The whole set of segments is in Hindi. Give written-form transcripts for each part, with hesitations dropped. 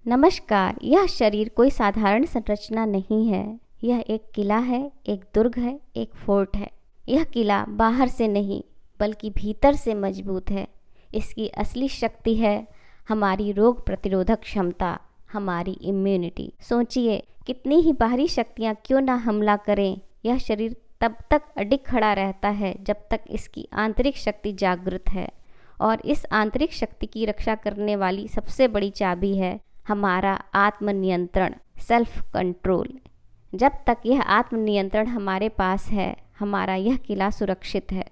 नमस्कार। यह शरीर कोई साधारण संरचना नहीं है। यह एक किला है, एक दुर्ग है, एक फोर्ट है। यह किला बाहर से नहीं बल्कि भीतर से मजबूत है। इसकी असली शक्ति है हमारी रोग प्रतिरोधक क्षमता, हमारी इम्यूनिटी। सोचिए, कितनी ही बाहरी शक्तियाँ क्यों ना हमला करें, यह शरीर तब तक अडिग खड़ा रहता है जब तक इसकी आंतरिक शक्ति जागृत है। और इस आंतरिक शक्ति की रक्षा करने वाली सबसे बड़ी चाबी है हमारा आत्मनियंत्रण, सेल्फ कंट्रोल। जब तक यह आत्मनियंत्रण हमारे पास है, हमारा यह किला सुरक्षित है।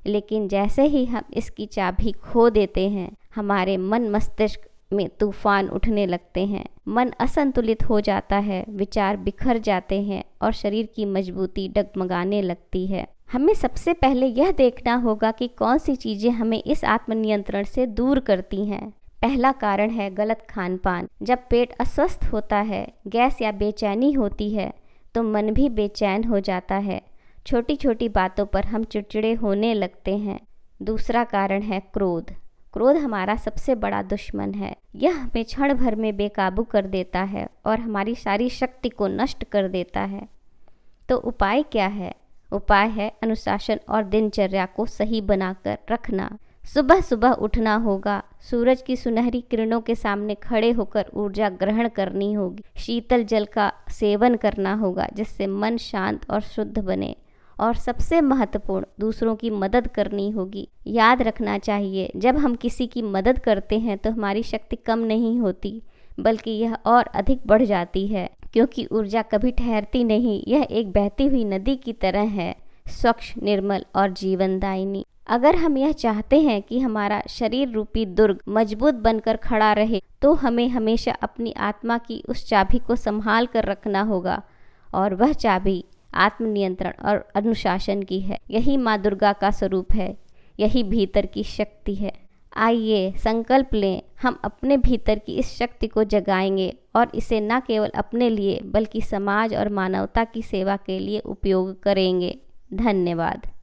लेकिन जैसे ही हम इसकी चाबी खो देते हैं, हमारे मन मस्तिष्क में तूफान उठने लगते हैं। मन असंतुलित हो जाता है, विचार बिखर जाते हैं और शरीर की मजबूती डगमगाने लगती है। हमें सबसे पहले यह देखना होगा कि कौन सी चीज़ें हमें इस आत्मनियंत्रण से दूर करती हैं। पहला कारण है गलत खान पान। जब पेट अस्वस्थ होता है, गैस या बेचैनी होती है, तो मन भी बेचैन हो जाता है। छोटी छोटी बातों पर हम चिड़चिड़े होने लगते हैं। दूसरा कारण है क्रोध। क्रोध हमारा सबसे बड़ा दुश्मन है। यह हमें क्षण भर में बेकाबू कर देता है और हमारी सारी शक्ति को नष्ट कर देता है। तो उपाय क्या है? उपाय है अनुशासन और दिनचर्या को सही बनाकर रखना। सुबह सुबह उठना होगा, सूरज की सुनहरी किरणों के सामने खड़े होकर ऊर्जा ग्रहण करनी होगी। शीतल जल का सेवन करना होगा जिससे मन शांत और शुद्ध बने। और सबसे महत्वपूर्ण, दूसरों की मदद करनी होगी। याद रखना चाहिए, जब हम किसी की मदद करते हैं तो हमारी शक्ति कम नहीं होती, बल्कि यह और अधिक बढ़ जाती है। क्योंकि ऊर्जा कभी ठहरती नहीं, यह एक बहती हुई नदी की तरह है, स्वच्छ, निर्मल और जीवनदायिनी। अगर हम यह चाहते हैं कि हमारा शरीर रूपी दुर्ग मजबूत बनकर खड़ा रहे, तो हमें हमेशा अपनी आत्मा की उस चाबी को संभाल कर रखना होगा। और वह चाबी आत्मनियंत्रण और अनुशासन की है। यही माँ दुर्गा का स्वरूप है, यही भीतर की शक्ति है। आइए संकल्प लें, हम अपने भीतर की इस शक्ति को जगाएंगे और इसे न केवल अपने लिए बल्कि समाज और मानवता की सेवा के लिए उपयोग करेंगे। धन्यवाद।